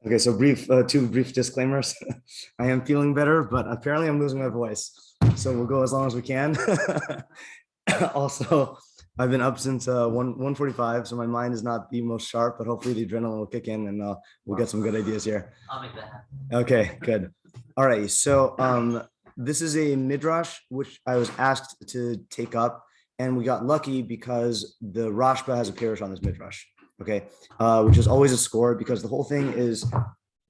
Okay, so two brief disclaimers. I am feeling better, but apparently I'm losing my voice. So we'll go as long as we can. Also, I've been up since 1:45, so my mind is not the most sharp, but hopefully the adrenaline will kick in and we'll get some good ideas here. I'll make that happen. Okay, good. All right, so this is a midrash which I was asked to take up, and we got lucky because the Rashba has a parish on this midrash. Okay, which is always a score because the whole thing is,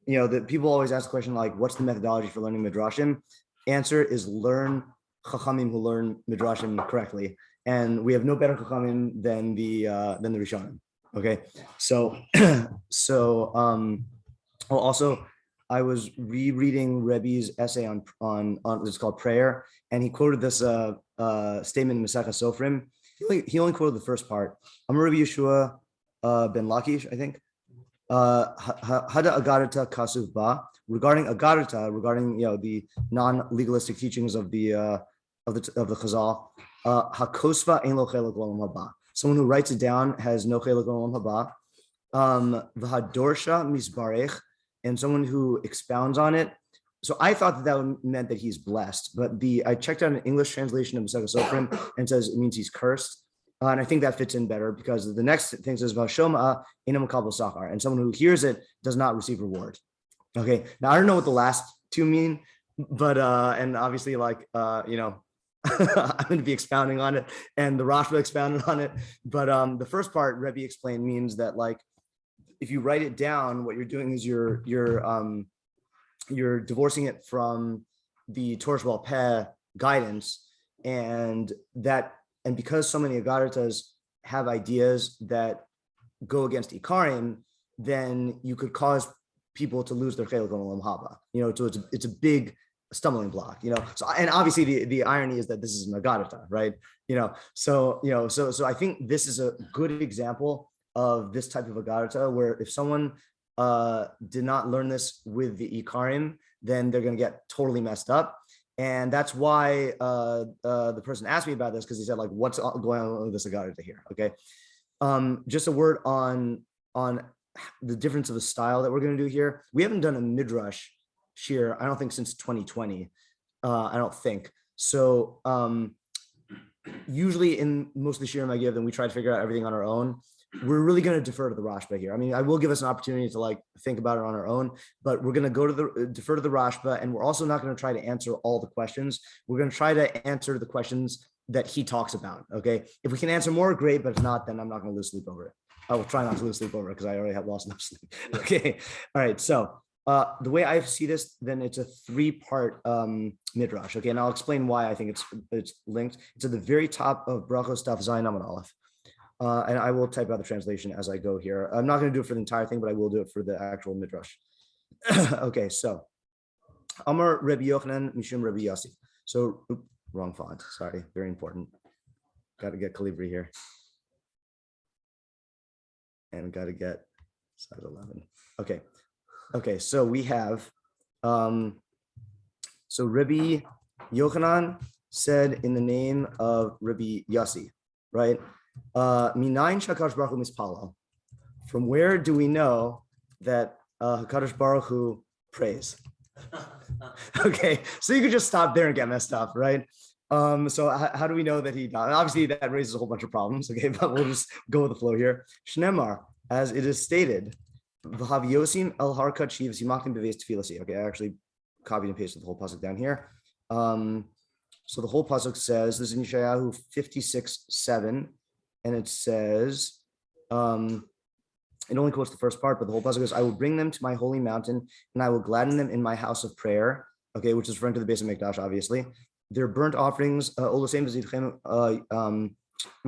that people always ask the question like, what's the methodology for learning midrashim? Answer is learn chachamim who learn midrashim correctly, and we have no better chachamim than the Rishonim. Okay, so also I was rereading Rebbe's essay on it's called prayer, and he quoted this statement in Mesechah Sofrim. He only quoted the first part. Amar Rabbi Yeshua ben Lakish, I think. Hada agadata kasuv ba, regarding agadata, regarding the non-legalistic teachings of the Chazal. Hakosva ein lo chelek l'olam haba. Someone who writes it down has no chelek l'olam haba. V'hadorsha misbarech, and someone who expounds on it. So I thought that meant that he's blessed, but I checked out an English translation of Mesechah Sofrim and it says it means he's cursed. And I think that fits in better because the next thing says Vashoma inam kabel sachar, and someone who hears it does not receive reward. Okay, now I don't know what the last two mean, but and obviously I'm going to be expounding on it, and the Rashba expounded on it. But the first part Rebbe explained means that if you write it down, what you're doing is you're divorcing it from the Torah Sheba'al Peh guidance, and because so many agaritas have ideas that go against ikarim, then you could cause people to lose their chelek olam haba. So it's a big stumbling block. So, and obviously the irony is that this is an agarita, right? So I think this is a good example of this type of agarita, where if someone did not learn this with the ikarim, then they're going to get totally messed up. And that's why the person asked me about this, because he said, what's going on with this agarita here? Okay, just a word on the difference of the style that we're going to do here. We haven't done a midrash shiur, I don't think, since 2020. I don't think so. Usually in most of the shiurim I give, then we try to figure out everything on our own. We're really going to defer to the Rashba here. I mean, I will give us an opportunity to think about it on our own, but we're going to defer to the Rashba, and we're also not going to try to answer all the questions. We're going to try to answer the questions that he talks about. Okay, if we can answer more, great, but if not, then I'm not going to lose sleep over it. I will try not to lose sleep over it because I already have lost enough sleep. Okay, all right. So the way I see this, then it's a three-part midrash. Okay, and I'll explain why I think it's linked. It's at the very top of Berachos Daf Zayin Amud Aleph. And I will type out the translation as I go here. I'm not going to do it for the entire thing, but I will do it for the actual midrash. Okay, so Amar Rabbi Yochanan Mishum Rabbi Yossi. So wrong font. Sorry, very important. Got to get calibri here, and got to get size 11. Okay. So we have so Rabbi Yochanan said in the name of Rabbi Yossi, right? Minayin shakadosh baruch hu mispalo. From where do we know that Hakadosh Baruch Hu prays? Okay, so you could just stop there and get messed up, right? So how do we know that he does? Obviously, that raises a whole bunch of problems. Okay, but we'll just go with the flow here. Shnemar, as it is stated, v'hav yosim el harkat shiv zimakim beveis tefilasi. Okay, I actually copied and pasted the whole pasuk down here. So the whole pasuk says, this is in Yeshayahu 56:7. And it says, it only quotes the first part, but the whole pasuk is, I will bring them to my holy mountain, and I will gladden them in my house of prayer. Okay, which is referring to the base of Mikdash, obviously. Their burnt offerings, we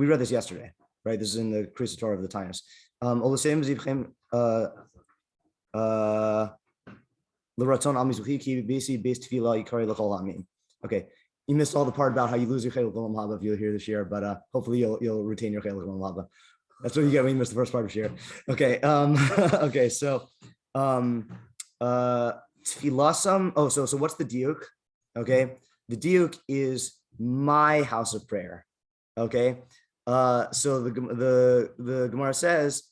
read this yesterday, right? This is in the Kriyas Torah of the Times. Okay. You missed all the part about how you lose your chelek olam haba if you'll hear this year, but hopefully you'll retain your chelek olam haba. That's what you get when you miss the first part of shiur. Okay. Okay. So tefilasam. Oh, so what's the diuk? Okay. The diuk is my house of prayer. Okay. So the Gemara says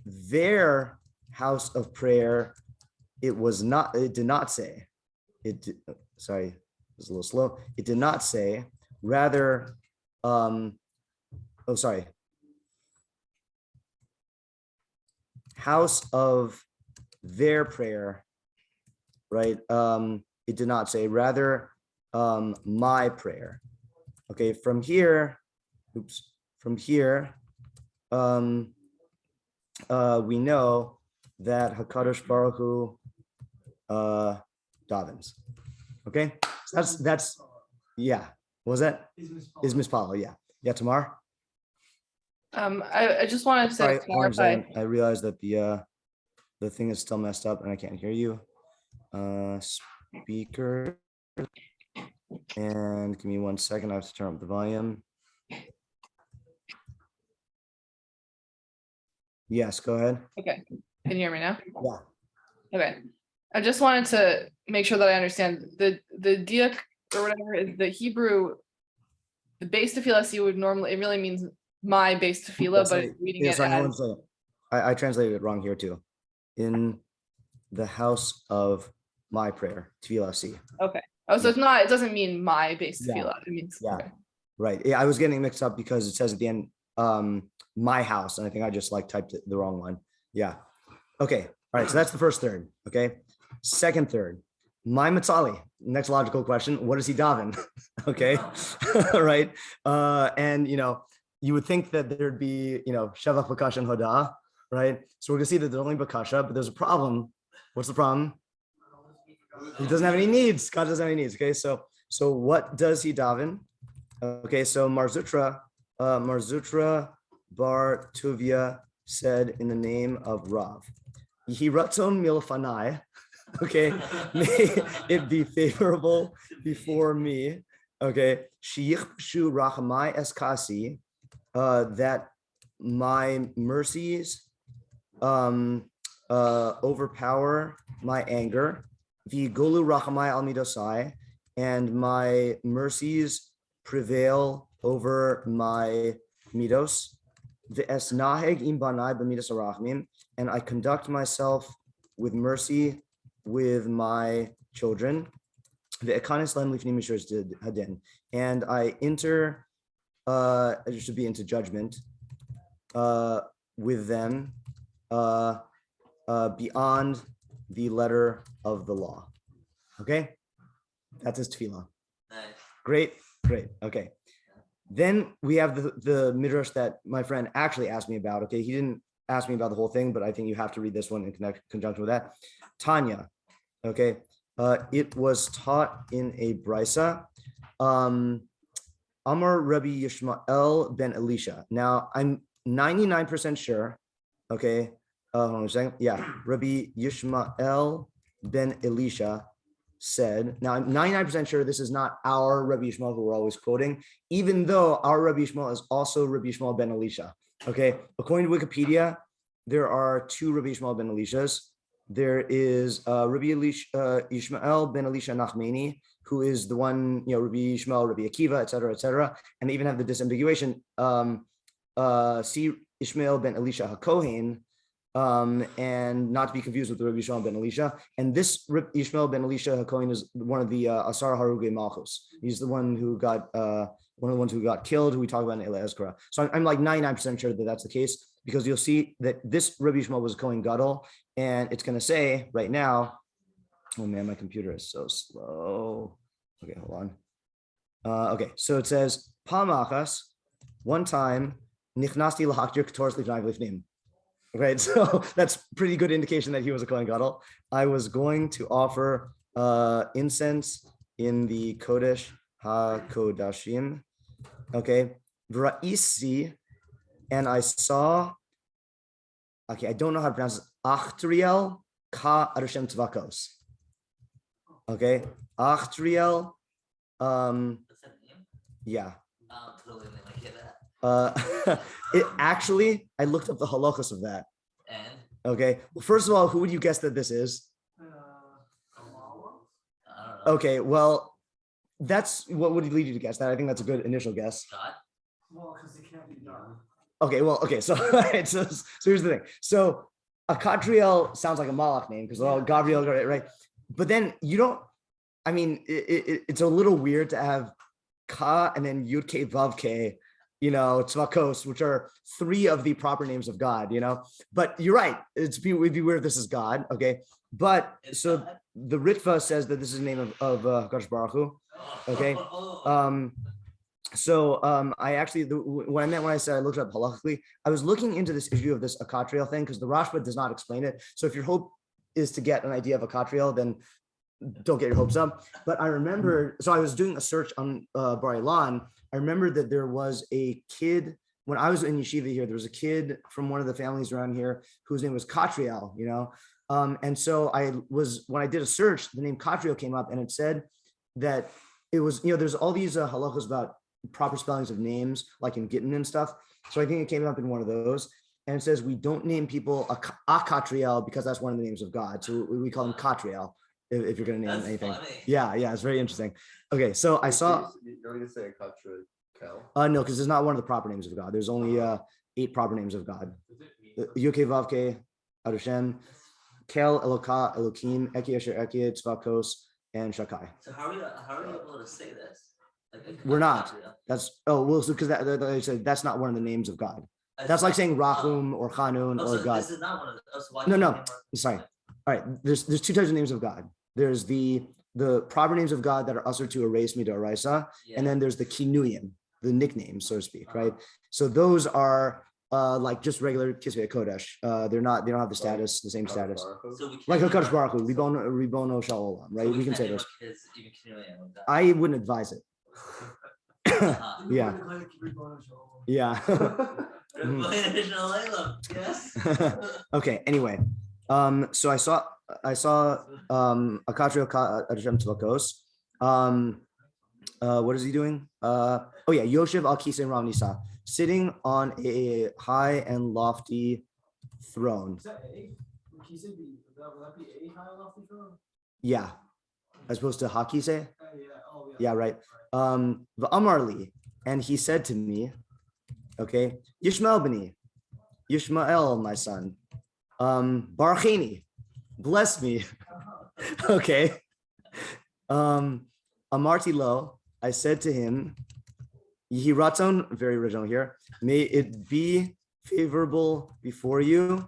their house of prayer, it did not say, sorry, it was a little slow. It did not say, rather, house of their prayer, right? It did not say, rather, my prayer. Okay, from here, we know that HaKadosh Baruch Hu davens. Okay, so that's yeah. What was that? Is mispalo? Yeah, yeah. Tamar. I just wanted to clarify. I realized that the thing is still messed up and I can't hear you. Speaker. And give me 1 second. I have to turn up the volume. Yes, go ahead. Okay, can you hear me now? Yeah. Okay, I just wanted to make sure that I understand the diak or whatever is the Hebrew. The base tefillah would normally, it really means my base tefillah, but reading it as I translated it wrong here too. In the house of my prayer, tefillah. Okay. Oh, so it's not, it doesn't mean my base tefillah. It means okay. Right. Yeah, I was getting mixed up because it says at the end, my house, and I think I just typed it the wrong one. Yeah. Okay. All right. So that's the first third. Okay. Second third, my matzali. Next logical question: what does he daven? Okay. Right. And you would think that there'd be shavach bakasha and hodah, right? So we're gonna see that there's only bakasha, but there's a problem. What's the problem? He doesn't have any needs. God doesn't have any needs. Okay. So what does he daven? Okay. So Marzutra Bar Tuvia said in the name of Rav, Yehi ratzon milfanai. Okay, may it be favorable before me. Okay, shiyichshu rachamai eskasi, that my mercies overpower my anger. V'golu rachamai al midosai, and my mercies prevail over my midos. V'esnaheg im banai b'midos arachmim, and I conduct myself with mercy with my children. V'ekanis lem lifnim mishras hadin, and I enter, it should be into judgment, with them, beyond the letter of the law. Okay, that's his tefillah. Great. Okay. Then we have the midrash that my friend actually asked me about. Okay, he didn't ask me about the whole thing, but I think you have to read this one in conjunction with that. Tanya, okay, it was taught in a brisa. Amar Rabbi Yishmael ben Elisha. Now I'm 99% sure. Okay, hold on a second. Yeah, Rabbi Yishmael ben Elisha said. Now I'm 99% sure this is not our Rabbi Yishmael who we're always quoting, even though our Rabbi Yishmael is also Rabbi Yishmael ben Elisha. Okay, according to Wikipedia, there are two Rabbi Yishmael ben Elishas. There is Rabbi Yishmael ben Elisha Nachmani, who is the one, Rabbi Yishmael, Rabbi Akiva, etc., and they even have the disambiguation. See Ishmael ben Elisha HaKohen, and not to be confused with Rabbi Yishmael ben Elisha. And this Ishmael ben Elisha HaKohen is one of the Asar Harugei Malchus. He's the one who got one of the ones who got killed, who we talk about in Ele Ezra. So I'm like 99% sure that that's the case, because you'll see that this Rabbi Yishmael was a Kohen Gadol, and it's going to say right now, oh man, my computer is so slow. Okay, hold on. Okay, so it says, Pamachas, one time, Nichnasti lahaktir k'toras lifnai v'lifnim. Right, so that's pretty good indication that he was a Kohen Gadol. I was going to offer incense in the Kodesh HaKodashim. Okay, Vra'isi, and I saw, okay, I don't know how to pronounce it, Achtriel Ka Arashem Tvakos. Okay, Achtriel, yeah. It actually, I looked up the halachos of that. And? Okay, well, first of all, who would you guess that this is? Okay, well, that's what would lead you to guess that. I think that's a good initial guess. Well, because it can't be done. Okay, well, okay, so all right, so here's the thing. So Akatriel sounds like a Malach name because Gabriel, right? But then you don't. I mean, it's a little weird to have Ka and then Yud K Vav K, Tzvakos, which are three of the proper names of God, But you're right. It'd be weird if this is God, okay? But so the Ritva says that this is the name of Hakadosh Baruch Hu, okay? I actually, what I meant when I said I looked up halachically, I was looking into this issue of this akatriel thing because the Rashba does not explain it. So if your hope is to get an idea of akatriel, then don't get your hopes up. But I remember, so I was doing a search on Bar Ilan. I remember that there was a kid, when I was in yeshiva here, there was a kid from one of the families around here whose name was Katriel, and so when I did a search, the name Katriel came up and it said that it was, there's all these halachos about proper spellings of names, like in Gittin and stuff. So I think it came up in one of those. And it says, we don't name people a Katriel because that's one of the names of God. So we call him Katriel if you're going to name anything. Funny. Yeah, it's very interesting. Okay, so I saw. You're going to say Katriel? No, because it's not one of the proper names of God. There's only 8 proper names of God. Yuke Vavke, Hashem, Kel, Eloka, Elokim, Eki Asher Eki, Tzvakos, and Shakai. So how are you able to say this? We're not. Because I said that's not one of the names of God. That's like saying Rahum or Chanun or God. This is not one of those. So no. Sorry. All right. There's 2 types of names of God. There's the proper names of God that are usher to erase midaraisa, and then there's the kinuyim, the nicknames, so to speak, right? So those are like just regular Kisvei Kodesh. They don't have the same status. So like Hakadosh Baruch Hu, Ribono Shalom, right? We can say those. I wouldn't advise it. Yeah. Yes. Okay. Anyway, so I saw Akatriel Hashem Tzvakos. What is he doing? Yoshev al Kisei Ram Nisa, sitting on a high and lofty throne. Is that A? Would that be a high and lofty throne? Yeah, as opposed to Hakise. Yeah, right. V'amarli, and he said to me, okay, Yishmael b'ni, Yishmael, my son, Baracheni, bless me. Okay. Amarti lo, I said to him, Yihi ratzon, very original here, may it be favorable before you,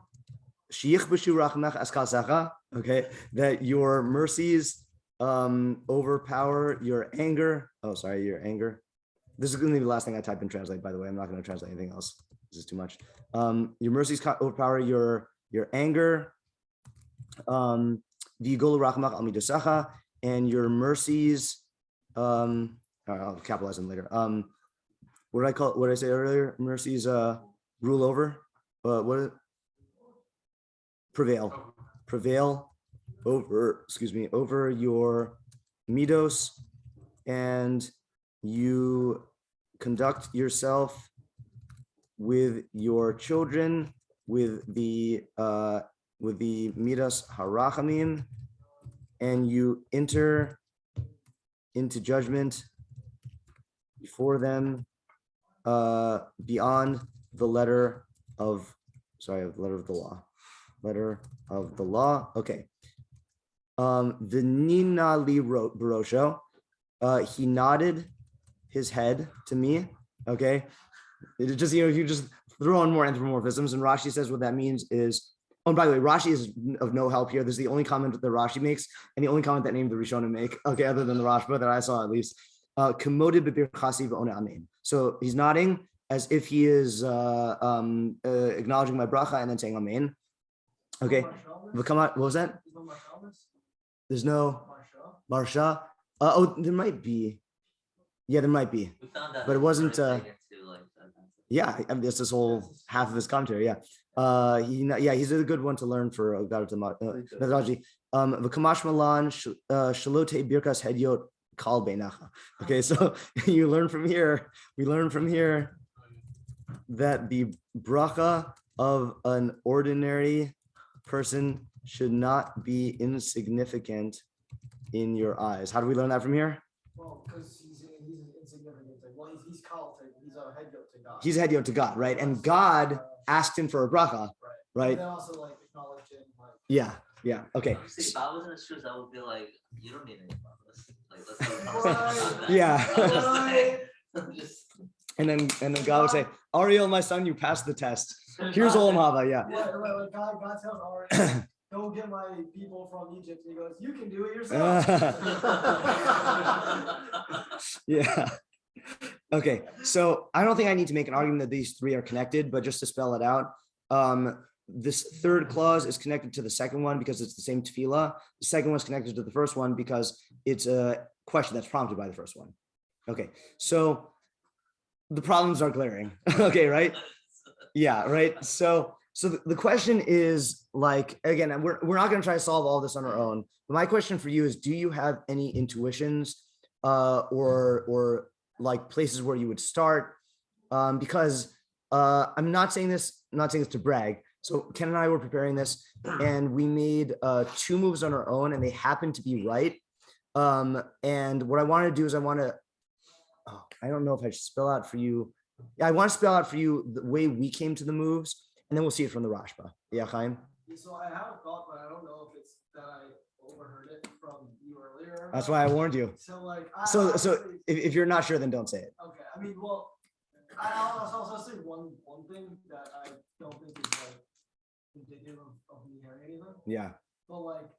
Shiich b'shu rachmech askasacha, okay, that your mercies overpower your anger. Your anger. This is going to be the last thing I type and translate, by the way. I'm not going to translate anything else. This is too much. Your mercies overpower your anger. And your mercies, I'll capitalize them later. What did I say earlier? Mercies rule over. Prevail over your midos, and you conduct yourself with your children with the midas harachamim, and you enter into judgment before them beyond the letter of the law. Okay. The Ninali Barosho, he nodded his head to me. Okay. It just, you just throw on more anthropomorphisms, and Rashi says what that means is, and by the way, Rashi is of no help here. This is the only comment that Rashi makes, and the only comment that named the Rishonim make, okay, other than the Rashba that I saw at least. So he's nodding as if he is acknowledging my bracha and then saying amen. Okay. What was that? There's no Marsha. There might be. Yeah, there might be. But it wasn't. Yeah, I mean, that's this whole half of his commentary. Yeah. He's a good one to learn for Medraji. V'kamash malan shalote birkas hedyot kal beinacha. Okay, so we learn from here that the bracha of an ordinary person should not be insignificant in your eyes. How do we learn that from here? Well, because he's insignificant. Well, he's called. He's a hedyot to God. He's a hedyot to God, right? And God asked him for a bracha, right? And then also acknowledge Yeah. Okay. See, if I was in his shoes, I would be like, you don't need any promise. Like, let's go. Yeah. I'm just And then God would say, Ariel, my son, you passed the test. Here's Olam Haba. Yeah. Right, God tells Ari, go get my people from Egypt. He goes, you can do it yourself. Yeah. Okay. So I don't think I need to make an argument that these three are connected, but just to spell it out, this third clause is connected to the second one because it's the same Tefilah. The second one is connected to the first one because it's a question that's prompted by the first one. Okay. So the problems are glaring. Okay. Right. Yeah. Right. So the question is, like, again, we're not going to try to solve all this on our own. But my question for you is, do you have any intuitions or like places where you would start? Because I'm not saying this to brag. So Ken and I were preparing this and we made 2 moves on our own and they happened to be right. And what I want to do is I don't know if I should spell out for you. Yeah, I want to spell out for you the way we came to the moves, and then we'll see it from the Rashba. Yeah, Chaim? So I have a thought, but I don't know if it's that I overheard it from you earlier. That's why I warned you. So like, So if you're not sure, then don't say it. okay. I mean, well, I'll also say one thing that I don't think is like indicative of me hearing anything. Yeah. But like,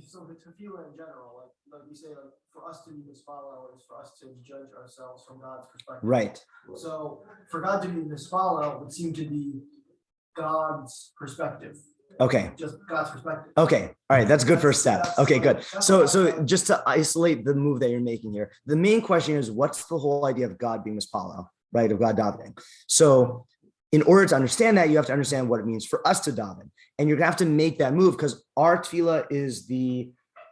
so the Tefilah in general, like you say, like for us to be misfollow is for us to judge ourselves from God's perspective. Right. So for God to be misfollow would seem to be God's perspective. Okay. Just God's perspective. Okay. All right. That's a good first step. Okay, good. So just to isolate the move that you're making here, the main question is, what's the whole idea of God being mispalo, right? Of God davening. So in order to understand that, you have to understand what it means for us to daven. And you're gonna have to make that move because our Tefilah is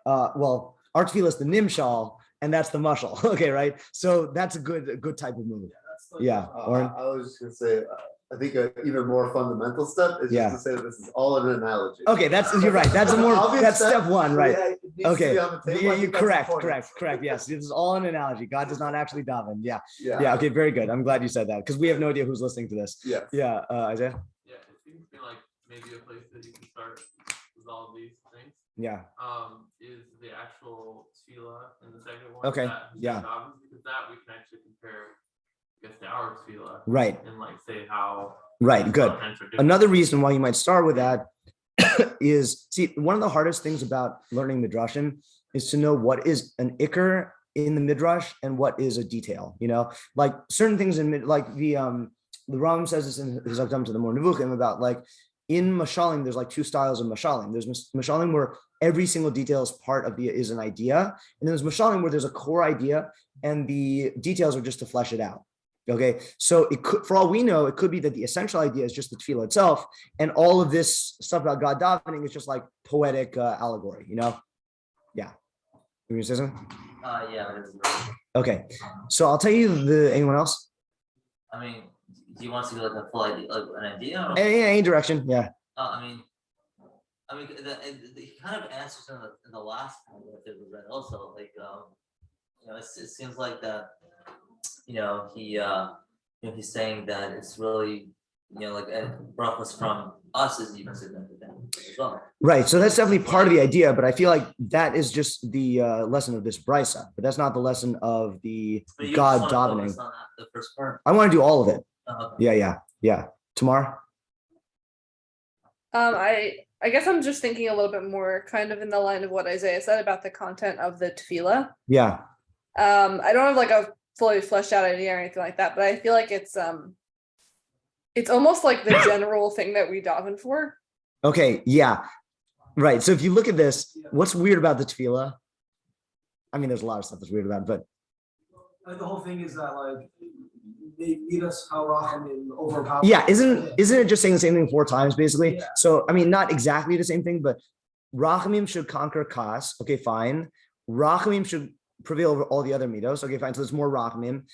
our Tefilah is the nimshal, and that's the mushal. Okay, right? So that's a good type of move. Yeah. Oren? I was just gonna say, I think an even more fundamental step is Yeah. just to say that this is all an analogy. Okay, you're right. That's Obvious step one, right? Yeah, it needs to Okay. be on the table. I You're think that's important. correct. Yes, this is all an analogy. God does not actually daven. Yeah. Yeah. Okay, very good. I'm glad you said that because we have no idea who's listening to this. Yes. Yeah, Isaiah. Yeah, it seems to me like maybe a place that you can start with all of these things. Yeah. Is the actual Tefilah in the second one. Okay, that yeah. davens, because that we can actually compare, I guess, to our Tefilah. Right. And like say how. Right. Good. contents are different. Another reason why you might start with that is, see, one of the hardest things about learning midrashim is to know what is an ikar in the midrash and what is a detail. You know, like certain things like the Ram says this in his Agdam to the More Nevuchim about like in mashalim, there's like 2 styles of mashalim. There's mashalim where every single detail is an idea, and then there's mashalim where there's a core idea and the details are just to flesh it out. Okay, so it could, for all we know, it could be that the essential idea is just the Tefilah itself, and all of this stuff about God davening is just like poetic allegory, you know? Yeah. You want to say something? Yeah, it is right. Okay, so I'll tell you anyone else? I mean, do you want to go like a full idea, like an idea? Or? Any direction, yeah. I mean, it kind of answers in the last part that we read also, like, it seems like that, he's saying that it's really, like Berachos from us is even significant as well. Right, so that's definitely part of the idea, but I feel like that is just the lesson of this brisa, but that's not the lesson of the But you God just wanna davening. focus on the first part. I want to do all of it. Okay. Yeah. Tomorrow? I guess I'm just thinking a little bit more kind of in the line of what Isaiah said about the content of the Tefilah. Yeah. I don't have like a fully fleshed out idea or anything like that, but I feel like it's almost like the general thing that we daven for. Okay, yeah. Right. So if you look at this, what's weird about the Tefilah? I mean, there's a lot of stuff that's weird about it, but Like the whole thing is that like they lead us how Rachamim overpower. yeah, isn't it just saying the same thing 4 times basically? Yeah. So I mean, not exactly the same thing, but Rachamim should conquer Kas. Okay, fine. Rachamim should prevail over all the other midos. Okay, fine. So it's more Rachamim.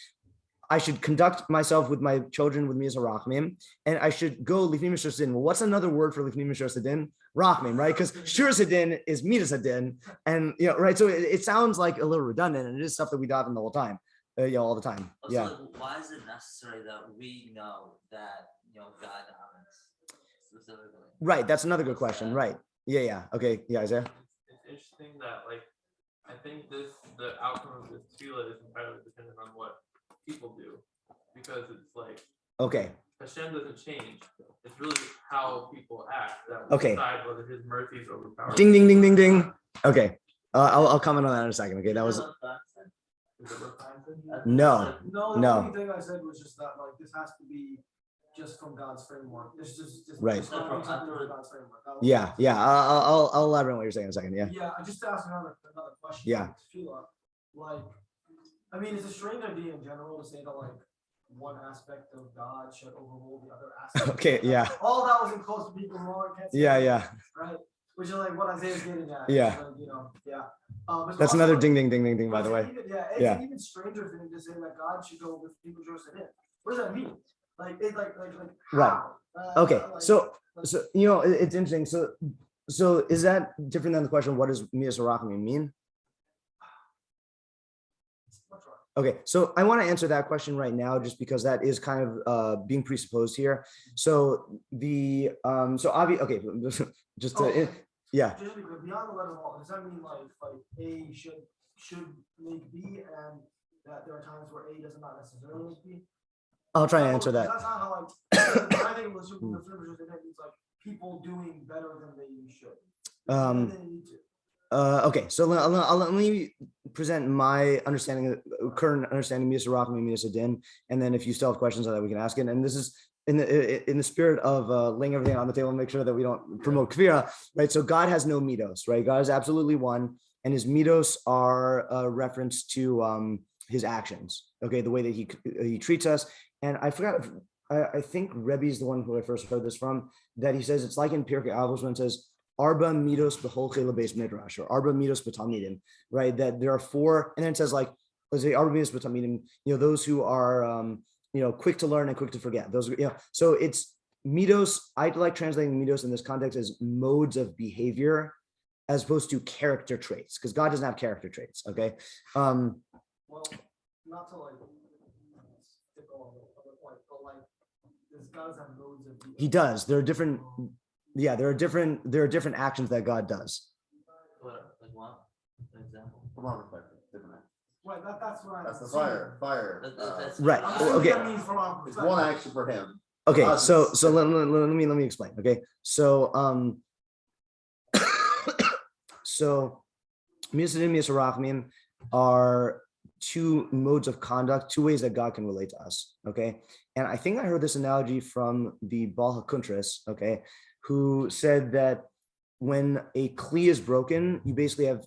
I should conduct myself with my children with me as a Rachamim, and I should go Lifnim Mishur Sidin. Well, what's another word for Lifnim Mishur Sidin? Rachamim, right? Because Shur Sidin is Midas Sidin, and right. So it sounds like a little redundant, and it is stuff that we daven the whole time, all the time. Also, Yeah. like, why is it necessary that we know that God davens specifically? Right. That's another good question. Right. Yeah. Okay. Yeah, Isaiah. It's interesting that like I think the outcome of this tefilah is entirely dependent on what people do, because it's like Okay. Hashem doesn't change. It's really how people act that will Okay. decide whether His mercy is overpowered. Ding, ding, ding, ding, ding. Okay. I'll comment on that in a second. Okay. That was Is it what time is it? no. No, the No. only thing I said was just that like this has to be just from God's framework. This just Right. just not something from God's framework. Yeah. I'll elaborate on what you're saying in a second. Yeah. Yeah, just to ask another question. Yeah. on Tefilah, like, I mean, it's a strange idea in general to say that like one aspect of God should overrule the other aspect. Okay. Yeah. All that was enclosed to people more. Yeah. Right. Which is like what Isaiah's getting at. Yeah. Like, yeah. But That's also, another like, ding, ding, ding, ding, ding, by the way. It's Yeah. an even stranger thing to say that God should go with people Joseph in. What does that mean? Like it like Right. how? Okay. Like- So it's interesting. So is that different than the question, what does Midas Arachim mean? What's wrong? Okay, so I want to answer that question right now, just because that is kind of being presupposed here. So the okay, just to, yeah. Just to be clear, beyond the letter of all, does that mean like A should make B, and that there are times where A does not necessarily make B? I'll try and answer that. That's not how I think it was the means like people doing better than they should. Than they need to. Okay, so let me present my understanding, current understanding, Midas Arachim and Midas Adin, and then if you still have questions on that, we can ask it. And this is in the spirit of laying everything on the table and make sure that we don't promote kfira, right? So God has no midos, right? God is absolutely one, and his midos are a reference to his actions, okay, the way that he treats us. And I forgot, I think Rebbe is the one who I first heard this from, that he says it's like in Pirkei Avos when it says Arba midos b'chol chela beis midrash, or Arba midos b'talmidim, right? That there are four, and then it says like, let's say Arba midos b'talmidim, those who are quick to learn and quick to forget. Those, so it's midos. I like translating midos in this context as modes of behavior, as opposed to character traits, because God doesn't have character traits. Okay. Well, not to like stick on the other point, but like this God have modes of He does. There are different. Yeah, there are different actions that God does. Like what? For example. From our perspective, different. Right, that's what That's the saying. fire. That's- Right. I'm saying Okay. that means from our It's perspective. one action for him. Okay, Us so is- let me explain. Okay, so so Midas and Midas Arachim are two modes of conduct, two ways that God can relate to us. Okay, and I think I heard this analogy from the Baal HaKuntras, okay, who said that when a kli is broken, you basically have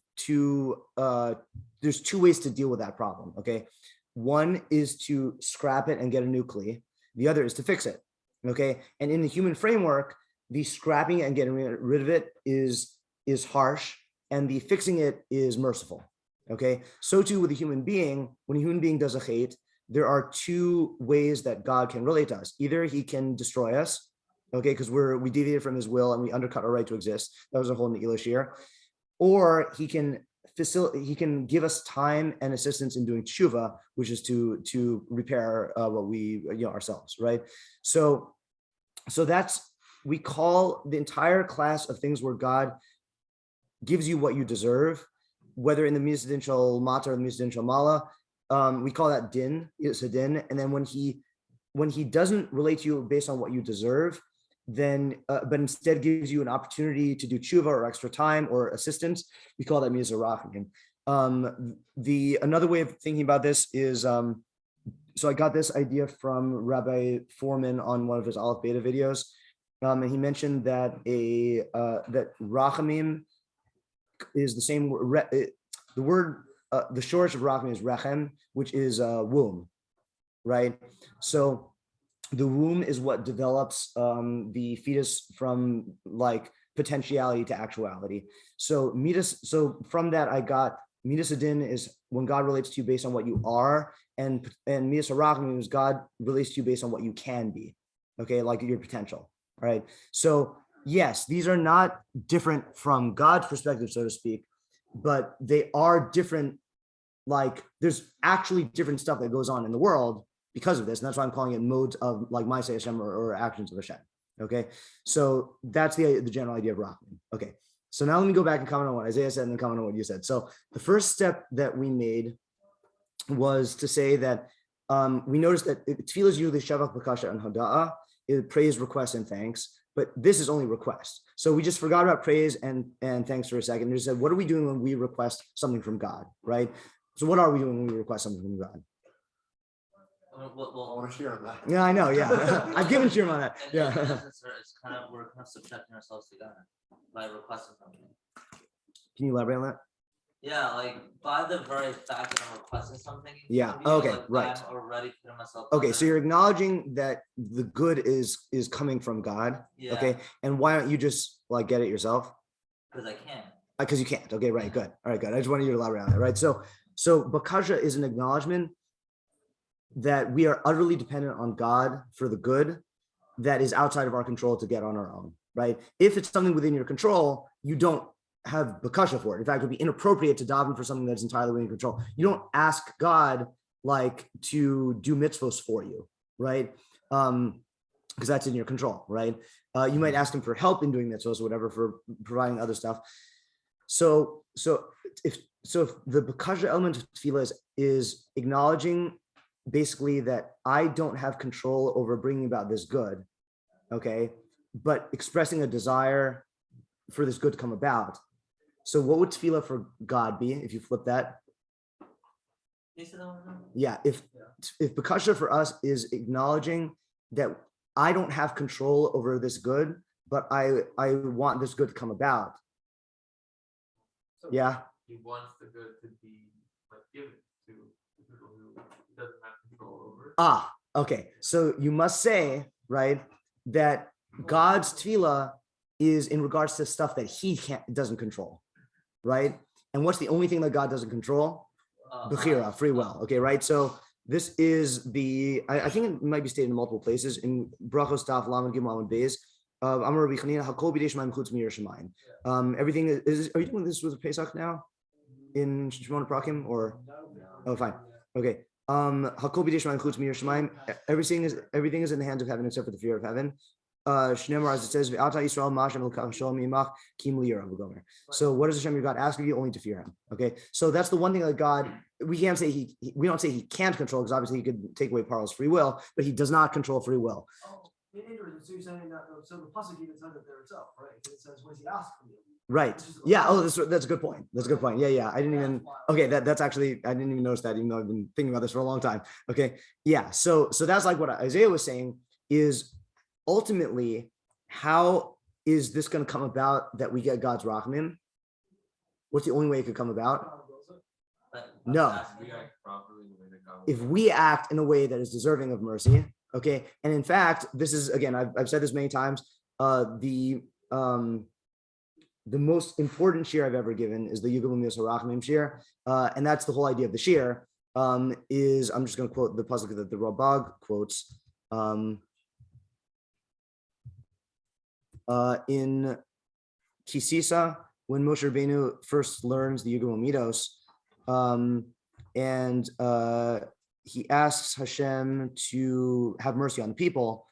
there's two ways to deal with that problem. Okay, one is to scrap it and get a new kli. The other is to fix it. Okay, and in the human framework, the scrapping and getting rid of it is harsh, and the fixing it is merciful. Okay, so too with a human being. When a human being does a chait, there are two ways that God can relate to us. Either he can destroy us, okay, because we deviated from his will and we undercut our right to exist. That was a whole Ne'ilah shiur. Or he can give us time and assistance in doing tshuva, which is to repair what we ourselves, right? So we call the entire class of things where God gives you what you deserve, whether in the Midas Din Shel Mata or the Midas Din Shel Mala, we call that din, it's a din. And then when he doesn't relate to you based on what you deserve, then but instead gives you an opportunity to do tshuva or extra time or assistance, we call that Midas Arachim. Another way of thinking about this is so I got this idea from Rabbi Foreman on one of his Aleph Beta videos, and he mentioned that that rachamim is the same. The word the shortish of rachamim is rechem, which is womb, right? So the womb is what develops the fetus from like potentiality to actuality. So from that I got Midas Adin is when God relates to you based on what you are, and Midas Arachim is God relates to you based on what you can be, okay, like your potential. All right. So yes, these are not different from God's perspective, so to speak, but they are different. Like there's actually different stuff that goes on in the world because of this, and that's why I'm calling it modes of like Ma'aseh Hashem or actions of Hashem. Okay, so that's the general idea of Rachman. Okay, So now let me go back and comment on what Isaiah said and then comment on what you said. So the first step that we made was to say that we noticed that Tefilah is usually Shavach, Bakasha, and Hoda'ah, praise, request, and thanks. But this is only request. So we just forgot about praise and thanks for a second. We just said, what are we doing when we request something from God, right? So what are we doing when we request something from God? I want to share on that. Yeah, I know. Yeah, I've given shiur on that. And Yeah. in essence, we're kind of subjecting ourselves to God by requesting something. Can you elaborate on that? Yeah, like by the very fact that I'm requesting something. Yeah, from you, okay, like, right. I'm already putting myself. Okay, so under- you're acknowledging that the good is coming from God. Yeah. Okay, and why don't you just like get it yourself? Because I can. Because you can't. Okay, right, good. All right, good. I just wanted you to elaborate on that, right? So bakasha is an acknowledgement that we are utterly dependent on God for the good that is outside of our control to get on our own, right? If it's something within your control, you don't have bakasha for it. In fact, it would be inappropriate to daven for something that's entirely within your control. You don't ask God like to do mitzvos for you, right? Because that's in your control, right? You might ask him for help in doing mitzvos or whatever, for providing other stuff. So if the bakasha element of Tefilah is acknowledging basically that I don't have control over bringing about this good, okay, but expressing a desire for this good to come about. So what would Tefilah for God be if you flip that? Yeah, if bakasha for us is acknowledging that I don't have control over this good, but I want this good to come about. Yeah. He wants the good to be like given to the people who he doesn't have control over. Okay. So you must say, right, that God's Tefilah is in regards to stuff that he doesn't control, right? And what's the only thing that God doesn't control? Bechira, free will. Okay, right? So this is I think it might be stated in multiple places in Berachos Daf Lamed Gimel and Beis. Amar Rabbi Chanina Hakol B'dei Shemaim Chutz Mir Shemayim. Everything is. Are you doing this with Pesach now in Shimon Prakim or? Oh, fine. Okay. Hakol B'dei Shemaim Chutz Mir Shemayim. Everything is in the hands of heaven except for the fear of heaven. Shneimar, as it says, V'ata Yisrael Ma'ashem L'kach Shalom Yimach Kim Liyar V'gomer. So what does Hashem your God ask of you? Only to fear him. Okay. So that's the one thing that God, we can't say we don't say he can't control, because obviously he could take away Paro's free will, but he does not control free will. So you're saying that, so the pasuk even says it there itself, right? It says, what does he ask from you? Right. Yeah. Oh, that's a good point. That's a good point. Yeah. I didn't even. Okay. That's actually, I didn't even notice that, even though I've been thinking about this for a long time. Okay. Yeah. So that's like what Isaiah was saying is ultimately, how is this going to come about that we get God's rachamim? What's the only way it could come about? No. If we act in a way that is deserving of mercy. Okay. And in fact, this is, again, I've said this many times, the most important shiur I've ever given is the Yugam Midas HaRachamim shiur. And that's the whole idea of the shiur, is, I'm just going to quote the pasuk that the Rabag quotes in Kisisa, when Moshe Rabbeinu first learns the Yugam Midos, and he asks Hashem to have mercy on the people.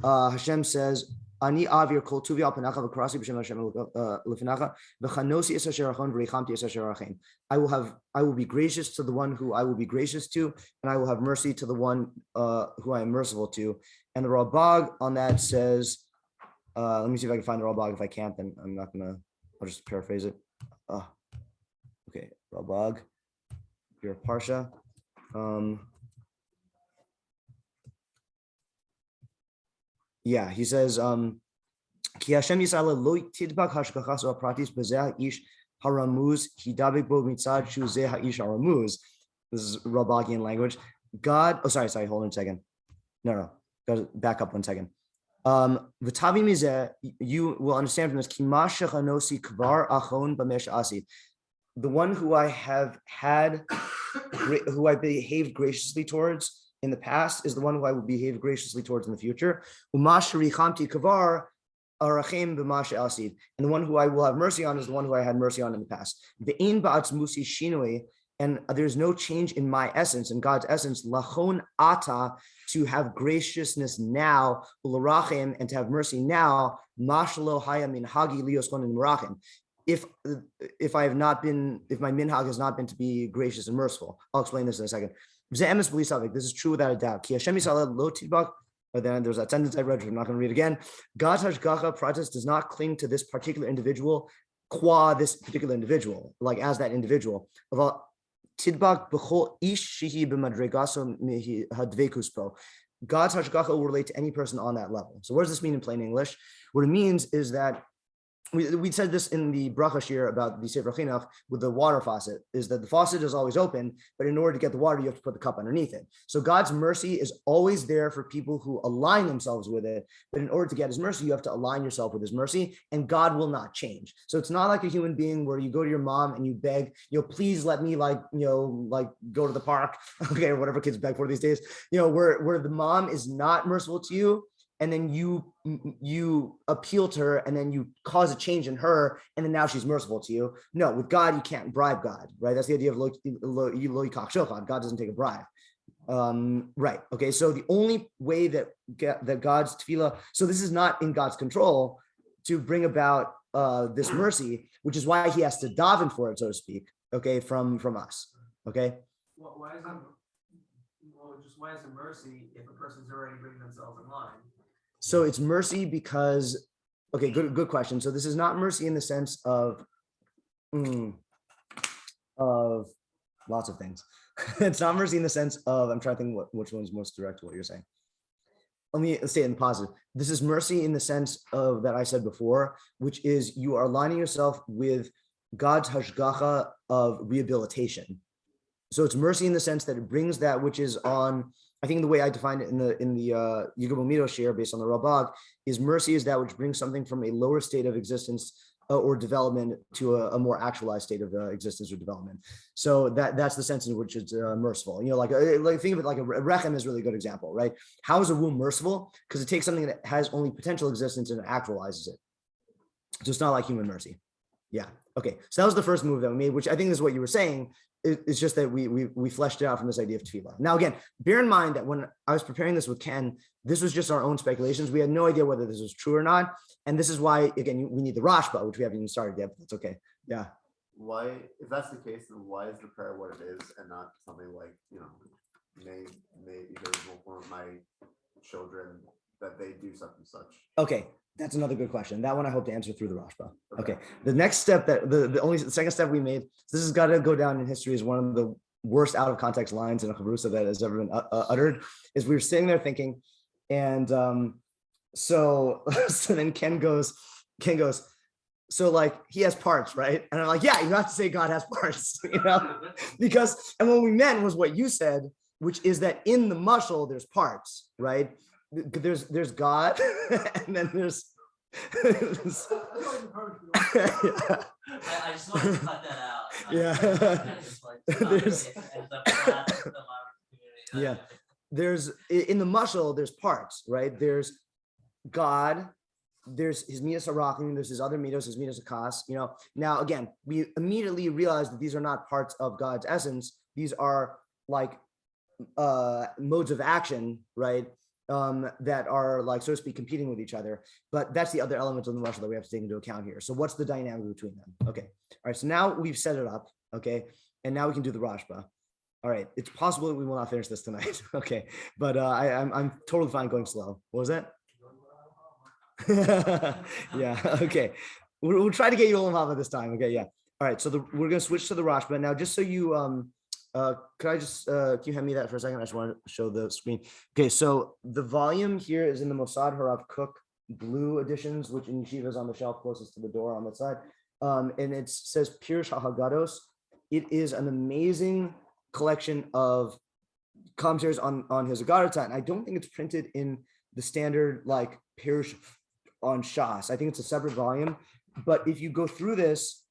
Hashem says, Ani avir kol tuvi al panacha v'karasi b'shem Hashem lefinacha v'chanosi es asher achon v'rechamti es asher achem. I will be gracious to the one who I will be gracious to, and I will have mercy to the one who I am merciful to. And the Rabag on that says, let me see if I can find the Rabag. If I can't, then I'm not gonna, I'll just paraphrase it. Okay, Rabag, your Parsha. Yeah, he says, Ki Hashem Yisrael lo tidbak hashkachas o pratis b'zeh ish haramuz hidabik bo mitzad shu zeh ha'ish haramuz. This is Rabagian language. God, sorry, hold on a second. No, go back up 1 second. V'tavi mizeh, you will understand from this, Ki ma shechanosi kvar achon b'mesh asi. The one who I have had, who I behaved graciously towards in the past, is the one who I will behave graciously towards in the future. And the one who I will have mercy on is the one who I had mercy on in the past. And there's no change in my essence, in God's essence, lachon ata, to have graciousness now, and to have mercy now, mashalo haya min hagi lios konin merachim. if my minhag has not been to be gracious and merciful. I'll explain this in a second. This is true without a doubt. But then there's that sentence I read, which I'm not going to read again. God's hashgacha pratis does not cling to this particular individual, qua this particular individual, like as that individual. Tidbak b'chol ish shehi b'madregaso hadvekuspo. God's hashgacha will relate to any person on that level. So what does this mean in plain English? What it means is that we said this in the Berachos shiur about the Sefer Chinuch with the water faucet, is that the faucet is always open, but in order to get the water, you have to put the cup underneath it. So God's mercy is always there for people who align themselves with it. But in order to get his mercy, you have to align yourself with his mercy, and God will not change. So it's not like a human being where you go to your mom and you beg, please let me go to the park, okay, or whatever kids beg for these days, where the mom is not merciful to you. And then you appeal to her, and then you cause a change in her, and then now she's merciful to you. No, with God, you can't bribe God, right? That's the idea of lo yikach shochad. God doesn't take a bribe, right? Okay, so the only way that God's Tefilah, so this is not in God's control to bring about this mercy, which is why he has to daven for it, so to speak, okay, from us, okay? Why is it mercy if a person's already bringing themselves in line? So it's mercy because, okay, good question. So this is not mercy in the sense of lots of things. It's not mercy in the sense of, I'm trying to think which one's most direct to what you're saying. Let's say it in positive. This is mercy in the sense of that I said before, which is you are aligning yourself with God's hashgacha of rehabilitation. So it's mercy in the sense that it brings that which is on, I think the way I defined it in the midrash shiur based on the Rashba is mercy is that which brings something from a lower state of existence or development to a more actualized state of existence or development. So that's the sense in which it's merciful. Like think of it like a rechem is a really good example, right? How is a womb merciful? Because it takes something that has only potential existence and it actualizes it. So it's not like human mercy. Yeah. Okay. So that was the first move that we made, which I think is what you were saying. It's just that we fleshed it out from this idea of Tefilah. Now, again, bear in mind that when I was preparing this with Ken, this was just our own speculations. We had no idea whether this was true or not. And this is why, again, we need the Rashba, which we haven't even started yet, but that's okay. Yeah. Why, if that's the case, then why is the prayer what it is and not something like, may either one of my children that they do such and such? Okay. That's another good question. That one I hope to answer through the Rashba. Okay. The next step the second step we made, this has got to go down in history as one of the worst out of context lines in a chavrusa that has ever been uttered, is we were sitting there thinking, and so then Ken goes, so like he has parts, right? And I'm like, yeah, you have to say God has parts, because, and what we meant was what you said, which is that in the mushal, there's parts, right? There's God, and then there's I just wanted to cut that out. There's in the mushal, there's parts, right? There's God, there's his midas harachim, there's his other midas, his midas hakas. Now again, we immediately realize that these are not parts of God's essence. These are like modes of action, right? That are like, so to speak, competing with each other. But that's the other element of the mushal that we have to take into account here. So what's the dynamic between them? Okay. All right. So now we've set it up. Okay. And now we can do the Rashba. All right. It's possible that we will not finish this tonight. Okay. But I'm totally fine going slow. What was that? Yeah. Okay. We'll try to get you Olam Haba this time. Okay. Yeah. All right. So we're going to switch to the Rashba. Now, just so you, could I just, can you hand me that for a second? I just want to show the screen. Okay, so the volume here is in the Mossad Harav Kook blue editions, which in yeshiva is on the shelf closest to the door on that side. And it says Pirush HaHaggados. It is an amazing collection of commentaries on his Aggadot, and I don't think it's printed in the standard like Pirush on Shas. I think it's a separate volume. But if you go through this,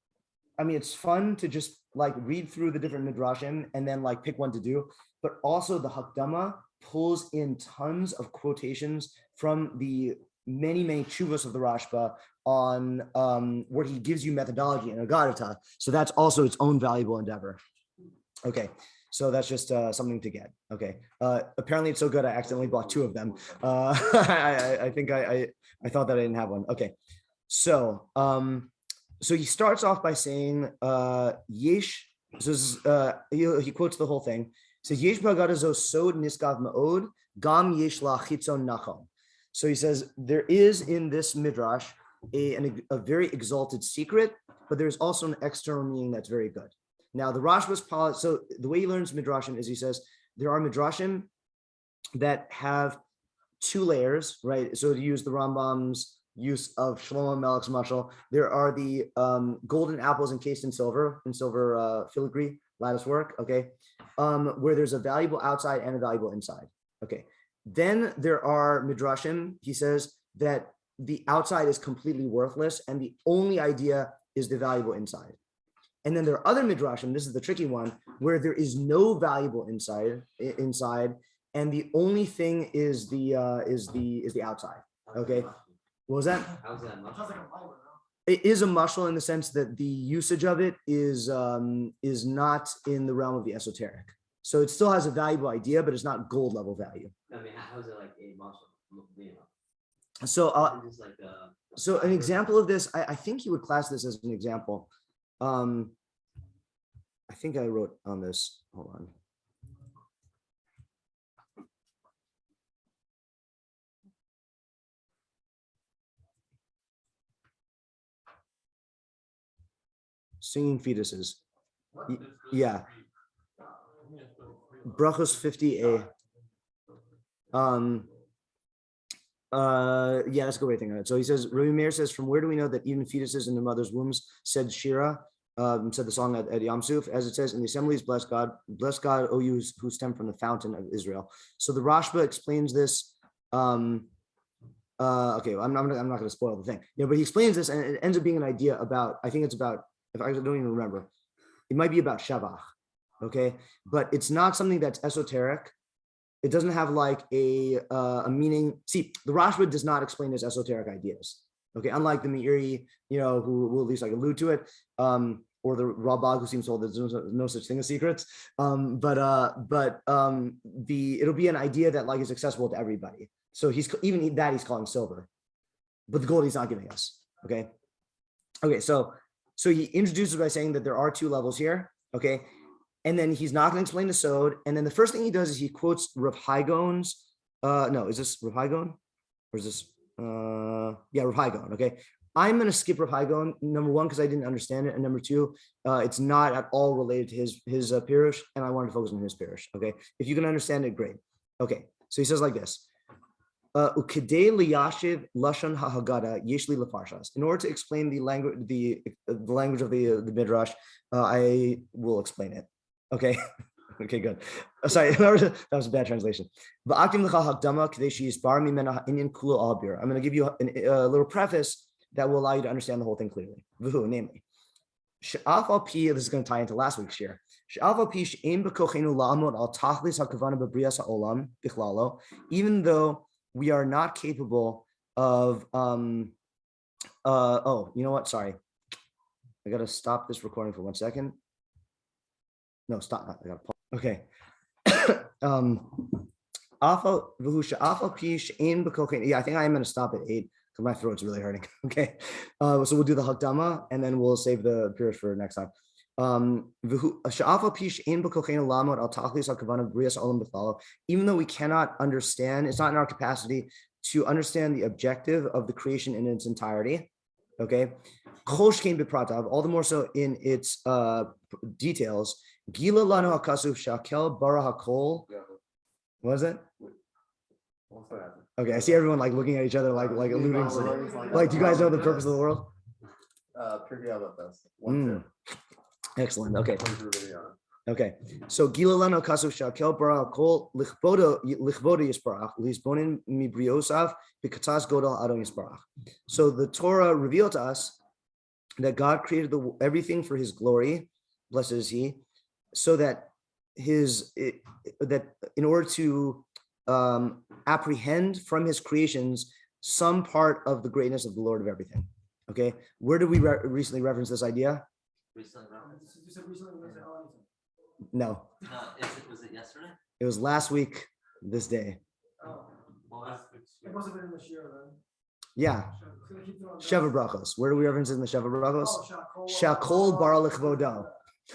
I mean, it's fun to just like read through the different midrashim and then like pick one to do, but also the Hakdama pulls in tons of quotations from the many tshuvos of the Rashba on where he gives you methodology in Aggadot. So that's also its own valuable endeavor. Okay, so that's just something to get. Okay, apparently it's so good I accidentally bought two of them. I think I thought that I didn't have one. Okay, so so he starts off by saying, Yesh, so this is, he quotes the whole thing. He says, Yesh b'Haggadah zo sod niskav ma'od, gam yesh la chitzon nachal. So he says, there is in this midrash a very exalted secret, but there's also an external meaning that's very good. Now, the Rashba's policy, so the way he learns midrashim is he says, there are midrashim that have two layers, right? So to use the Rambam's use of Shlomo Melech's mashal, there are the golden apples encased in silver filigree, lattice work, okay? Where there's a valuable outside and a valuable inside, okay? Then there are midrashim, he says, that the outside is completely worthless and the only idea is the valuable inside. And then there are other midrashim, this is the tricky one, where there is no valuable inside, and the only thing is the outside. Okay, what was that? How's that much? Sounds like a Bible, no? It is a mashal in the sense that the usage of it is not in the realm of the esoteric. So it still has a valuable idea, but it's not gold level value. I mean, how's it like a muscle? You know, So just like so an example of this, I think you would class this as an example. I think I wrote on this. Hold on. Singing fetuses. What? Y- yeah. Berachos 50a. Yeah, that's a good way of thinking of it. So he says, Rabbi Meir says, from where do we know that even fetuses in their mother's wombs said Shira, said the song at Yam Suf, as it says in the assemblies, bless God, O you who stem from the fountain of Israel. So the Rashba explains this. Okay, well, I'm not going to spoil the thing. But he explains this, and it ends up being an idea about, I think it's about, if I don't even remember, it might be about Shavach. Okay, but it's not something that's esoteric. It doesn't have like a meaning. See, the Rashba does not explain his esoteric ideas. Okay, unlike the Meiri, who will at least like allude to it, or the Rabag, who seems to hold there's no such thing as secrets. It'll be an idea that like is accessible to everybody. So he's calling silver, but the gold he's not giving us. Okay, so he introduces by saying that there are two levels here. Okay. And then he's not going to explain the sod. And then the first thing he does is he quotes Rav Haigon's. No, is this Rav Haigon? Or is this? Rav Haigon. Okay. I'm going to skip Rav Haigon, number one, because I didn't understand it. And number two, it's not at all related to his פירוש, and I wanted to focus on his פירוש. Okay. If you can understand it, great. Okay. So he says like this. In order to explain the language of the midrash, I will explain it. Okay. Okay, good. Sorry, that was a bad translation. I'm going to give you a little preface that will allow you to understand the whole thing clearly. Namely, this is going to tie into last week's share. Even though we are not capable of you know what? Sorry. I gotta stop this recording for 1 second. No, stop. I gotta pause. Okay. Yeah, I think I am gonna stop at 8 because my throat's really hurting. Okay. So we'll do the Hakdama and then we'll save the פירוש for next time. Even though we cannot understand, it's not in our capacity to understand the objective of the creation in its entirety. Okay, all the more so in its details. What is it? Okay, I see everyone like looking at each other, like alluding. Like, do you guys know the purpose of the world? Excellent. Okay. Okay. So Gilalano Kasuf Shakel Bara Kol Lichbodo Yisparach Lisbonin Mibriosav Bikatas Godal Adon Yisparach. So the Torah revealed to us that God created everything for his glory, blessed is he, so that that in order to apprehend from his creations some part of the greatness of the Lord of everything. Okay. Where did we recently reference this idea? No. Was it yesterday? It was last week, this day. Oh. It must have been in the shiur then. Yeah. Sheva Berachos. Where do we reference in the Sheva Berachos? Shakol bar lichvodo.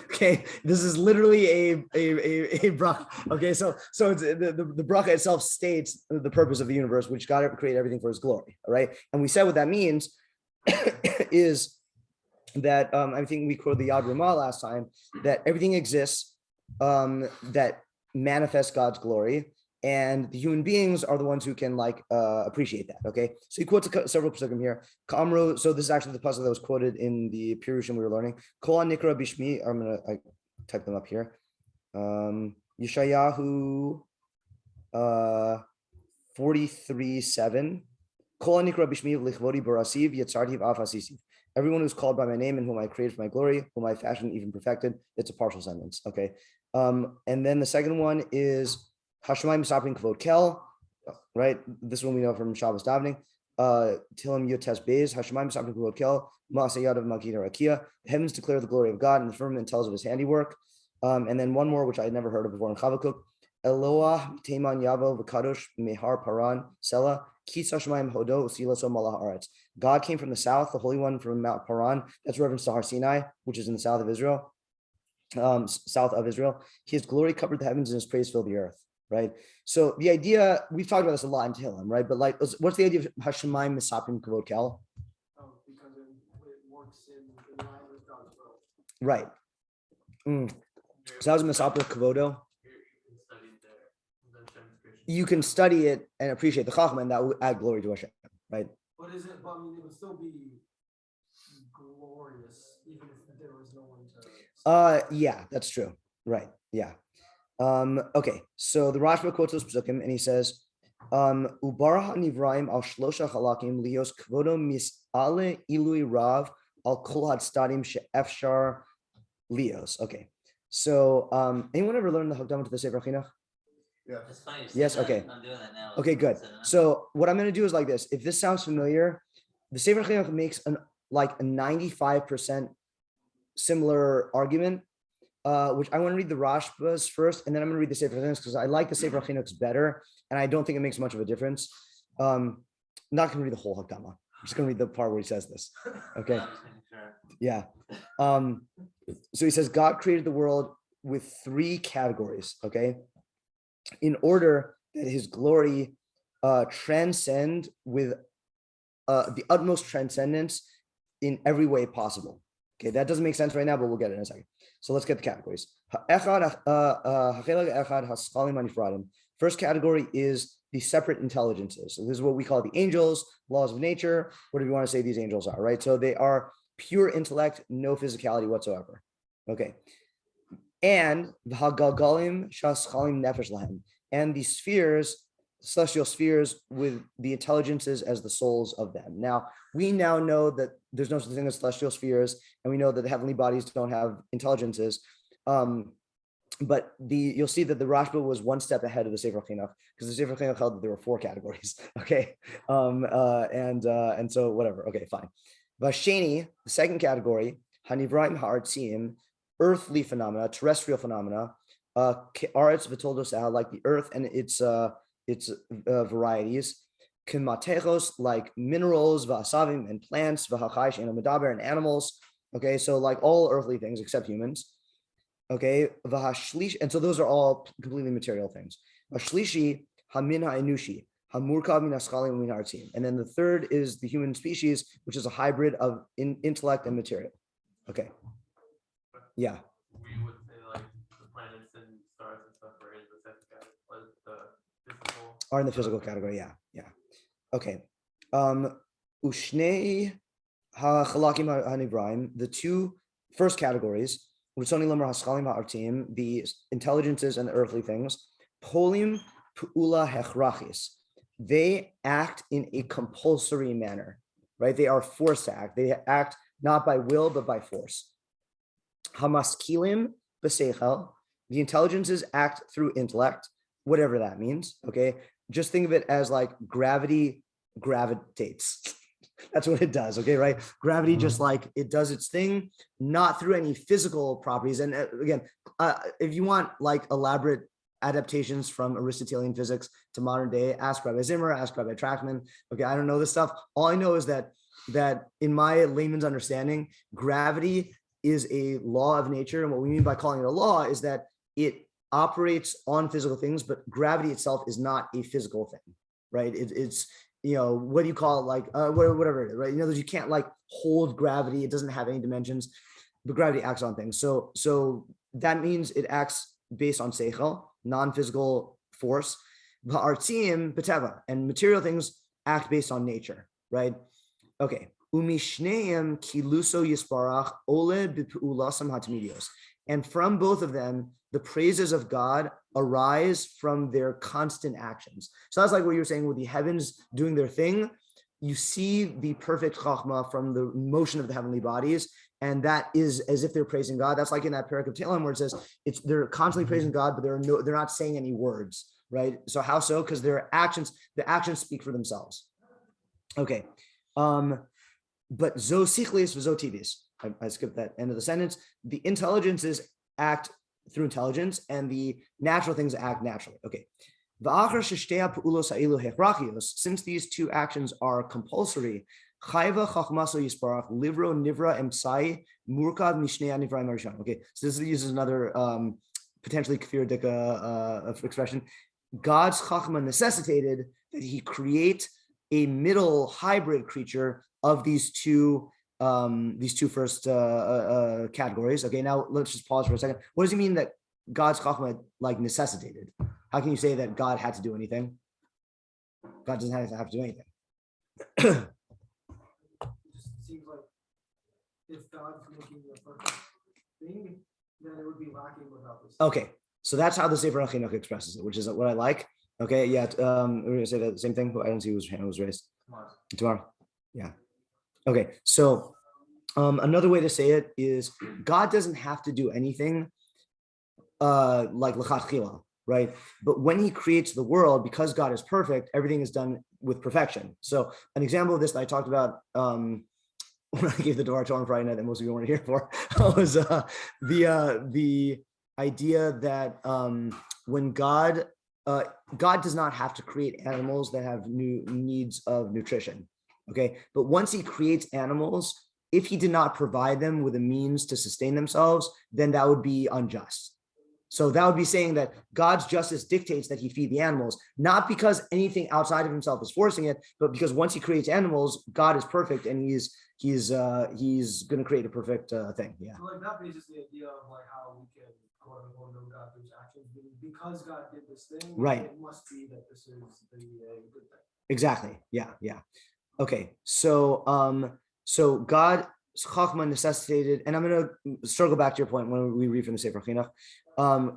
Okay, this is literally a bracha. Okay, so it's the bracha itself states the purpose of the universe, which God created everything for His glory. All right, and we said what that means is that I think we quoted the Yad Ramah last time, that everything exists that manifests God's glory, and the human beings are the ones who can appreciate that. Okay, so he quotes several psukim here. Kamru, so this is actually the pasuk that was quoted in the פירוש we were learning. Kol nikra bishmi. I type them up here. Yeshayahu 43:7. Kol nikra bishmi lichvodi barasiv yitzartiv afasisiv. Everyone who's called by my name and whom I created for my glory, whom I fashioned even perfected. It's a partial sentence. Okay, and then the second one is Hashem misaprin kvod kel, right? This one we know from Shabbos davening. Tilim yotes beis. Hashem misaprin kvod kel. Ma'aseh yadav makid harakia. The heavens declare the glory of God, and the firmament tells of His handiwork. And then one more, which I had never heard of before in Chavakuk. Eloah teman yavo v'kadosh mehar paran sela kis Hashemayim hodo usilaso malah haaretz. God came from the south, the Holy One from Mount Paran. That's reference to Har Sinai, which is in the south of Israel. His glory covered the heavens and His praise filled the earth. Right. So the idea, we've talked about this a lot in Tehillim, right? But what's the idea of Hashemayim misaprim kavod kel? Because it works in line with God's will. Right. So how's misaprim kavodo? You can study it and appreciate the chacham, and that will add glory to Hashem, right? But is it? But I mean, it would still be glorious, even if there was no one to. Yeah, that's true. Right. Yeah. Okay, so the Rashba quotes those psukim and he says, Ubara nivraim al shlosha chalakim lios kvodo misale ilui rav al kol hadstadim she'efshar lios. Okay, so anyone ever learned the Hagdama to the Sefer HaChinach? Yeah. It's funny. Yes, that. okay. I'm doing that now. Okay, good. So what I'm going to do is like this. If this sounds familiar, the Sefer HaChinach makes a 95% similar argument. Which I want to read the Rashbas first, and then I'm going to read the Sefer HaChinach because I like the Sefer HaChinach better, and I don't think it makes much of a difference. I'm not going to read the whole Hagdama. I'm just going to read the part where he says this. Okay. Yeah. So he says God created the world with 3 categories. Okay. In order that His glory transcend with the utmost transcendence in every way possible. Okay, that doesn't make sense right now, but we'll get it in a second. So let's get the categories. First category is the separate intelligences. So this is what we call the angels, laws of nature, whatever you want to say these angels are, right? So they are pure intellect, no physicality whatsoever. Okay. And and the spheres, celestial spheres with the intelligences as the souls of them. Now, we now know that there's no such thing as celestial spheres, and we know that the heavenly bodies don't have intelligences. But you'll see that the Rashba was one step ahead of the Sefer HaChinach, because the Sefer HaChinach held that there were 4 categories. Okay, and so whatever. Okay, fine. Vasheni, the second category, Hanivraim Ha'artzim, earthly phenomena, terrestrial phenomena, Arets v'toldos like the earth and its varieties, Kimatechos, like minerals, v'asavim, and plants, v'hachaish, and medaber, and animals. Okay, so like all earthly things except humans. Okay, v'hashlish, and so those are all completely material things. V'shlishi hamin ha'enushi hamurkav min haschalim min ha'artzim, and then the third is the human species, which is a hybrid of intellect and material. Okay, yeah. We would say like the planets and stars and stuff are in the second category, the physical. Are in the physical category, yeah. Okay. Ushnei ha'chalakim ha'nivraim, the 2 first categories, Rutzoni lamar haschalim ha'artim, the intelligences and the earthly things, polim pu'ula hechrachis, they act in a compulsory manner, right? They are forced to act. They act not by will, but by force. Hamaskilim b'seichel, the intelligences act through intellect, whatever that means, okay? Just think of it as like gravity gravitates. That's what it does, okay, right? Gravity just like it does its thing, not through any physical properties. And again, if you want like elaborate adaptations from Aristotelian physics to modern day. Ask Rabbi Zimmer, ask Rabbi Trackman. Okay, I don't know this stuff. All I know is that in my layman's understanding, gravity is a law of nature. And what we mean by calling it a law is that it operates on physical things, but gravity itself is not a physical thing, right? It's, what do you call it? Like, whatever it is, right? You can't like hold gravity. It doesn't have any dimensions, but gravity acts on things. So that means it acts based on seichel, non-physical force. Va'artzim b'teva, and material things act based on nature, right? Okay. Umishneim kiluso yisparach ole b'pu'ulasam hatmidios. And from both of them, the praises of God arise from their constant actions. So that's like what you were saying with the heavens doing their thing. You see the perfect chachma from the motion of the heavenly bodies, and that is as if they're praising God. That's like in that parak of Tehillim where it says they're constantly praising God, but they're not saying any words, right? So how so? Because the actions speak for themselves. Okay. But zo sichlis v'zo tivis. I skipped that end of the sentence. The intelligences act through intelligence, and the natural things act naturally. Okay. Since these two actions are compulsory, okay, so this uses another potentially kfir expression. God's chachma necessitated that he create a middle hybrid creature of these two first categories. Okay, now let's just pause for a second. What does he mean that God's chachma like necessitated? How can you say that God had to do anything? God doesn't have to do anything. It just seems like if God's making the perfect thing, then it would be lacking without this. Okay, so that's how the Sefer HaChinuch expresses it, which is what I like. Okay, yeah, we're gonna say the same thing. I don't see whose hand was raised. Tomorrow. Yeah. Okay, so another way to say it is God doesn't have to do anything like l'chatchila, right? But when he creates the world, because God is perfect, everything is done with perfection. So an example of this that I talked about when I gave the Dvar Torah on Friday night that most of you weren't here for was the idea that when God does not have to create animals that have new needs of nutrition. Okay, but once he creates animals, if he did not provide them with a means to sustain themselves, then that would be unjust. So that would be saying that God's justice dictates that he feed the animals, not because anything outside of himself is forcing it, but because once he creates animals, God is perfect and he's going to create a perfect thing. Yeah. So like that raises the idea of like how we can quote unquote know God through his actions, because God did this thing. Right. It must be that this is the good thing. Exactly. Yeah. Yeah. Okay. So God's chachma necessitated, and I'm going to circle back to your point when we read from the Sefer HaChinuch.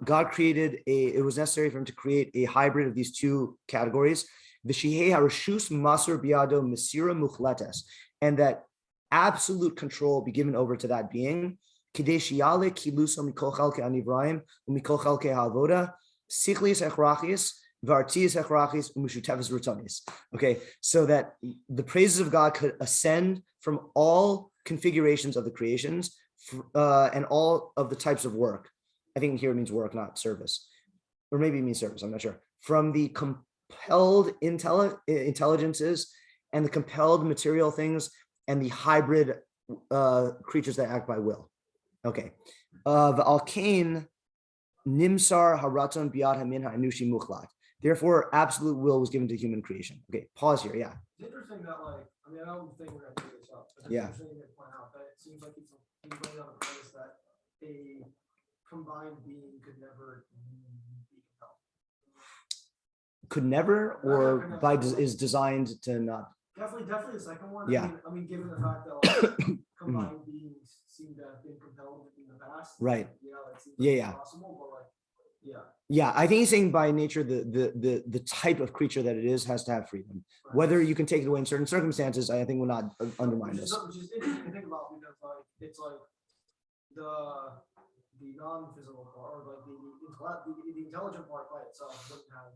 God created it was necessary for him to create a hybrid of these two categories, v'shihei harashus masur biado mesira muchletes, and that absolute control be given over to that being, kidei sheyale kiluso mikol chalkei hanivraim umikol chalkei ha'avoda sichlis echrachis v'artzis echrachis u'mishutefes rutzonis. Okay, so that the praises of God could ascend from all configurations of the creations and all of the types of work. I think here it means work, not service, or maybe it means service. I'm not sure. From the compelled intelligences and the compelled material things and the hybrid creatures that act by will. Okay. V'alkein nimsar haraton biad hamin ha'anushi muchlat. Therefore, absolute will was given to human creation. Okay, pause here. Yeah. It's interesting that, like, I mean, I don't think we're going to figure this out, but it's Yeah. interesting to point out that it seems like he's laying on the premise that a combined being could never be compelled. Could never, or by is designed to not. Definitely the second one. Yeah. I mean, given the fact that like, combined beings seem to have been compelled in the past. Right. It seems Yeah. possible, but like, yeah. Yeah, I think he's saying by nature the type of creature that it is has to have freedom. Right. Whether you can take it away in certain circumstances, I think will not undermine Which this. is interesting to think about, because like it's like the non-physical part, or like the intelligent part by itself wouldn't have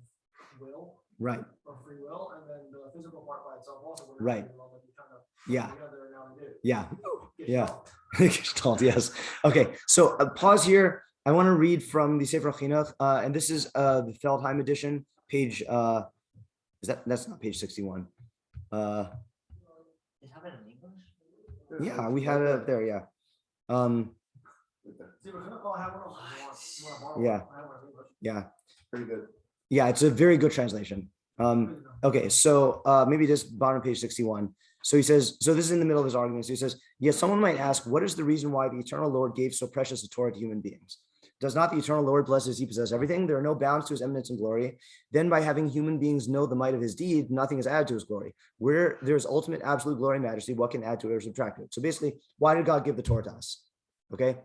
will Right. or free will, and then the physical part by itself also wouldn't Right. have free will. Like you kind of Yeah. together and now they do. Yeah. Get Yeah. shot. Gestalt, yes. Okay, so pause here. I want to read from the Sefer HaChinach, and this is the Feldheim edition, page, that's not page 61. They have it in English? Yeah, we had it up there, yeah. Yeah. Yeah. Pretty good. Yeah, it's a very good translation. Okay, so maybe just bottom page 61. So he says, so this is in the middle of his argument. So he says, yes, someone might ask, what is the reason why the eternal Lord gave so precious a Torah to human beings? Does not the eternal Lord, blessed as he possess everything? There are no bounds to his eminence and glory. Then by having human beings know the might of his deed, nothing is added to his glory. Where there's ultimate absolute glory and majesty, what can add to it or subtract to it? So basically, why did God give the Torah to us? Okay.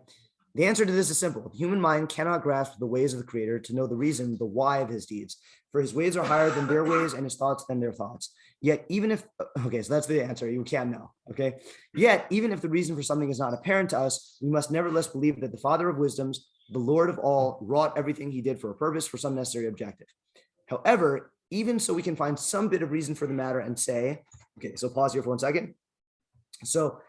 The answer to this is simple. The human mind cannot grasp the ways of the Creator to know the reason, the why of his deeds. For his ways are higher than their ways and his thoughts than their thoughts. Yet even if, okay, so that's the answer. You can know, okay? Yet even if the reason for something is not apparent to us, we must nevertheless believe that the Father of wisdoms, the Lord of all, wrought everything he did for a purpose, for some necessary objective. However, even so we can find some bit of reason for the matter and say, okay, so pause here for 1 second. So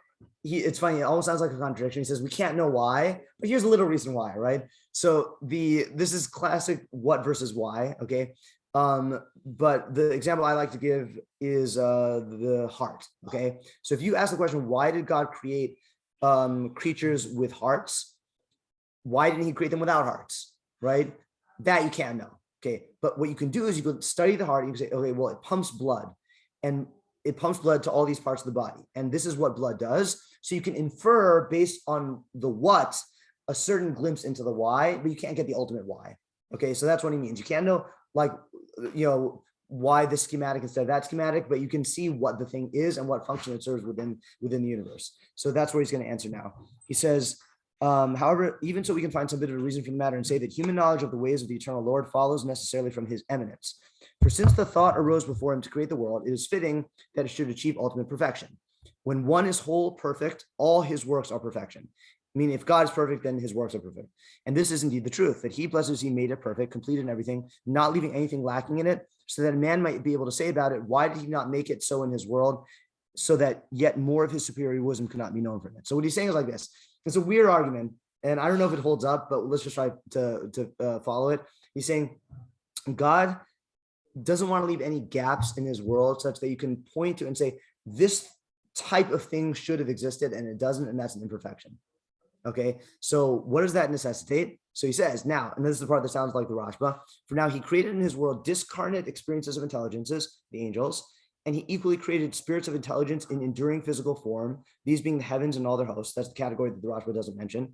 it's funny, it almost sounds like a contradiction. He says we can't know why, but here's a little reason why, right? So this is classic what versus why, okay? But the example I like to give is the heart, okay? So if you ask the question, why did God create creatures with hearts? Why didn't he create them without hearts, right? That you can't know, okay? But what you can do is you can study the heart and you can say, okay, well, it pumps blood and it pumps blood to all these parts of the body. And this is what blood does. So you can infer based on the what, a certain glimpse into the why, but you can't get the ultimate why. Okay, so that's what he means. You can't know, like, you know, why this schematic instead of that schematic, but you can see what the thing is and what function it serves within the universe. So that's where he's going to answer now. He says, however, even so we can find some bit of a reason for the matter and say that human knowledge of the ways of the eternal Lord follows necessarily from his eminence. For since the thought arose before him to create the world, it is fitting that it should achieve ultimate perfection. When one is whole, perfect, all his works are perfection. Meaning if God is perfect, then his works are perfect. And this is indeed the truth, that he, blessed as he, made it perfect, complete in everything, not leaving anything lacking in it, so that a man might be able to say about it, why did he not make it so in his world, so that yet more of his superior wisdom could not be known from it. So what he's saying is like this. It's a weird argument, and I don't know if it holds up, but let's just try to follow it. He's saying God doesn't want to leave any gaps in his world such that you can point to and say, this type of thing should have existed and it doesn't, and that's an imperfection. Okay, so what does that necessitate? So he says, now, and this is the part that sounds like the Rashba, for now he created in his world discarnate experiences of intelligences, the angels, and he equally created spirits of intelligence in enduring physical form, these being the heavens and all their hosts. That's the category that the Rashba doesn't mention.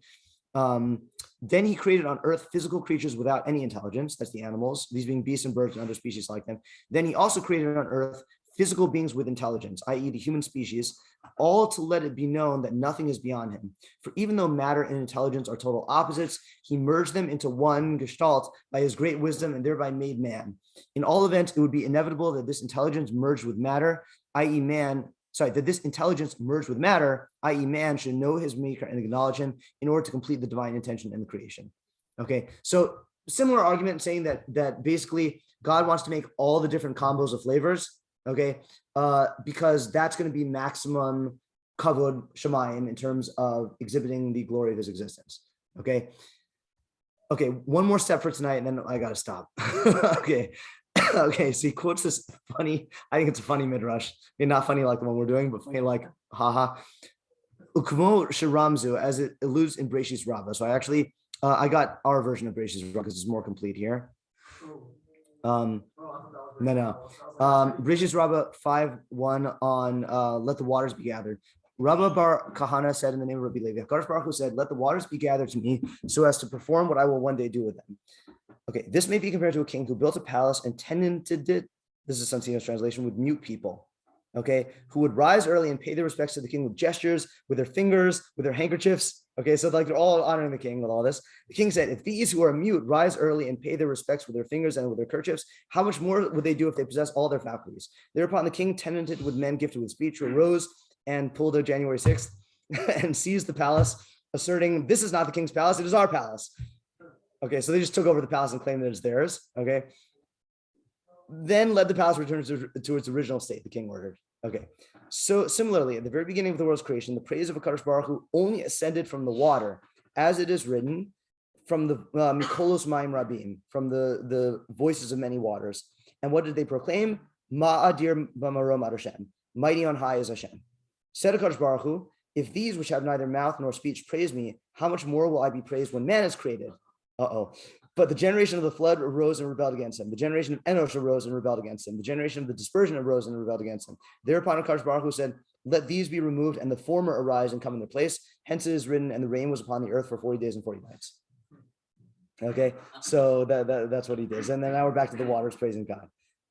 Then he created on earth physical creatures without any intelligence. That's the animals, these being beasts and birds and other species like them. Then he also created on earth physical beings with intelligence, i.e. the human species, all to let it be known that nothing is beyond him. For even though matter and intelligence are total opposites, he merged them into one gestalt by his great wisdom and thereby made man. In all events, it would be inevitable that this intelligence merged with matter, i.e. that this intelligence merged with matter, i.e. man should know his maker and acknowledge him in order to complete the divine intention in the creation. Okay, so similar argument saying that basically God wants to make all the different combos of flavors, okay, because that's going to be maximum kavod shemayim in terms of exhibiting the glory of his existence. Okay, one more step for tonight, and then I got to stop. Okay, so he quotes this funny, I think it's a funny midrash. I mean, not funny like the one we're doing, but funny like haha. Ukmo shiramzu, as it alludes in Berachos Rashba. So I got our version of Berachos Rashba because it's more complete here. Berachos Rashba 5:1 on let the waters be gathered. Rabba Bar Kahana said in the name of Rabbi Levi, HaKadosh Baruch Hu said, let the waters be gathered to me so as to perform what I will one day do with them. Okay, this may be compared to a king who built a palace and tenanted it, this is Santino's translation, with mute people, okay, who would rise early and pay their respects to the king with gestures, with their fingers, with their handkerchiefs. Okay, so like they're all honoring the king with all this. The king said, if these who are mute rise early and pay their respects with their fingers and with their kerchiefs, how much more would they do if they possess all their faculties? Thereupon the king, tenanted with men gifted with speech, arose and pulled out January 6th and seized the palace, asserting, this is not the king's palace, it is our palace. Okay, so they just took over the palace and claimed that it's theirs, okay? Then led the palace return to its original state, the king ordered. Okay, so similarly, at the very beginning of the world's creation, the praise of HaKadosh Baruch Hu only ascended from the water, as it is written, from the Mikolos Maim Rabim, from the voices of many waters. And what did they proclaim? Ma'adir b'marom ad Hashem, mighty on high is Hashem. Said HaKadosh Baruch Hu, if these which have neither mouth nor speech praise me, how much more will I be praised when man is created? But the generation of the flood arose and rebelled against him. The generation of Enosh arose and rebelled against him. The generation of the dispersion arose and rebelled against him. Thereupon HaKadosh Baruch Hu said, let these be removed and the former arise and come in their place. Hence it is written, and the rain was upon the earth for 40 days and 40 nights. Okay, so that's what he did. And then now we're back to the waters praising God.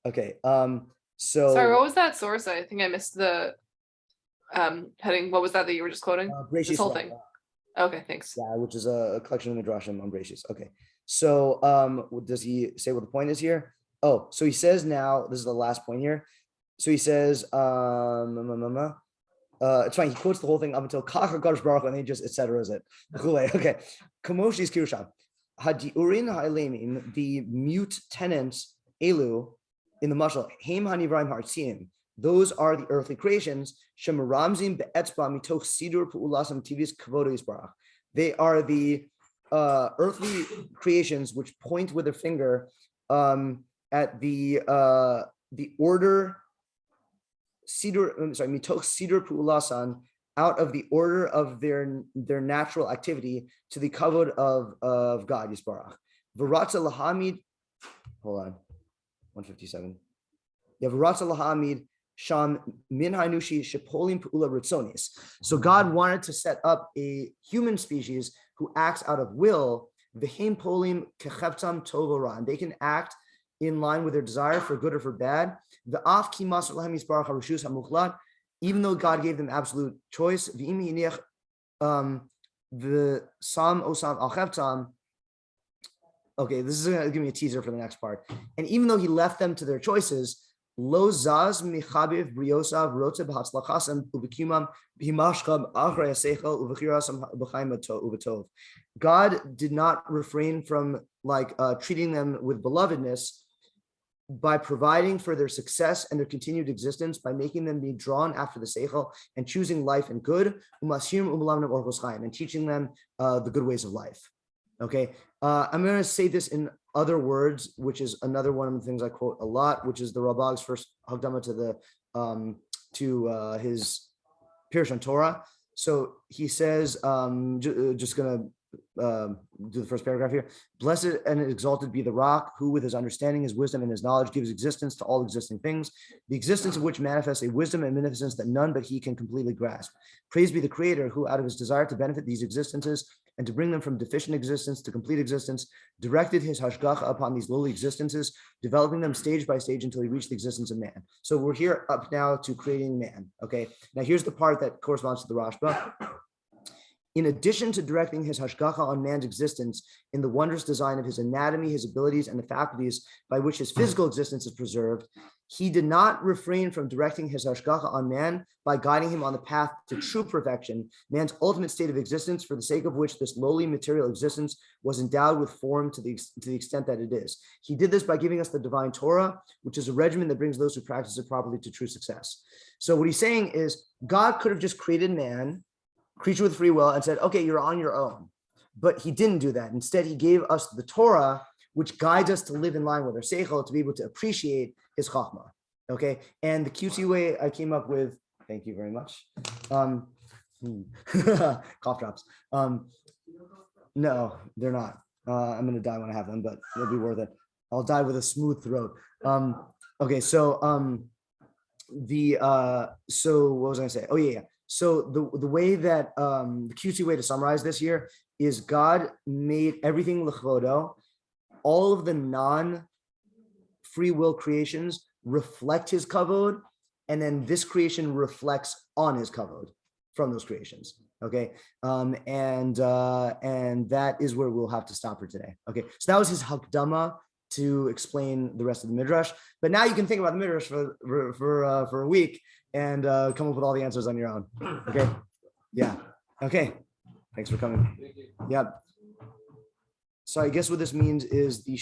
Okay, so Sorry, what was that source? I think I missed the heading. What was that you were just quoting? This whole thing. Okay, thanks. Yeah, which is a collection of midrashim on Berachos. Okay, so does he say what the point is here? Oh, so he says now, this is the last point here. So he says, it's fine. He quotes the whole thing up until Kach HaKadosh Baruch Hu, and then he just etc. is it. Okay, Kamoshi's Kirusham. Hadiurin ha'elemim, the mute tenants, elu, in the mashal, heim hanivraim hartzim, those are the earthly creations, shemaramzim be'etzba mitoch sidur pu'ulasam tivis kavodo yisbarach. They are the earthly creations which point with their finger at the order, mitoch sidur pu'ulasan, out of the order of their natural activity to the kavod of God Yisbarach. V'ratza lahamid, hold on, 157. Yeah, v'ratza lahamid sham min hanushi shepolim pu'ula ritzonis. So God wanted to set up a human species who acts out of will. V'heim polim kecheptam tov and they can act in line with their desire for good or for bad. V'af ki masar lahem Yisbarach harishus hamuchlat. Even though God gave them absolute choice, the Sam Osam Al. Okay, this is going to give me a teaser for the next part. And even though he left them to their choices, Lo Zaz Michabiv Briosav Rote B'Hatzlachasam Ubikumam B'Himashcham Achrei Seichel Ubichirasam B'Chaim Ubetov. God did not refrain from treating them with belovedness by providing for their success and their continued existence, by making them be drawn after the seichel and choosing life and good, and teaching them the good ways of life. Okay, I'm going to say this in other words, which is another one of the things I quote a lot, which is the Rabag's first Hagdama to his Pirush on Torah. So he says, just going to do the first paragraph here. Blessed and exalted be the rock who with his understanding, his wisdom, and his knowledge gives existence to all existing things, the existence of which manifests a wisdom and beneficence that none but he can completely grasp. Praise be the creator who out of his desire to benefit these existences and to bring them from deficient existence to complete existence, directed his hashgacha upon these lowly existences, developing them stage by stage until he reached the existence of man. So we're here up now to creating man. Okay, now here's the part that corresponds to the Rashba. In addition to directing his hashgacha on man's existence in the wondrous design of his anatomy, his abilities, and the faculties by which his physical existence is preserved, he did not refrain from directing his hashgacha on man by guiding him on the path to true perfection, man's ultimate state of existence, for the sake of which this lowly material existence was endowed with form to the extent that it is. He did this by giving us the divine Torah, which is a regimen that brings those who practice it properly to true success. So what he's saying is God could have just created man, creature with free will, and said, okay, you're on your own. But he didn't do that. Instead, he gave us the Torah, which guides us to live in line with our seichel, to be able to appreciate his chachma. Okay, and the cutesy way I came up with, thank you very much. Cough drops. No, they're not. I'm gonna die when I have them, but it'll be worth it. I'll die with a smooth throat. Okay, so so what was I gonna say? Oh yeah. So the way that the cutesy way to summarize this here is God made everything l'chvodo. All of the non-free will creations reflect his kavod, and then this creation reflects on his kavod from those creations. Okay, and that is where we'll have to stop for today. Okay, so that was his hakdama to explain the rest of the midrash. But now you can think about the midrash for a week and come up with all the answers on your own. Okay, yeah. Okay, thanks for coming. Yeah. So I guess what this means is the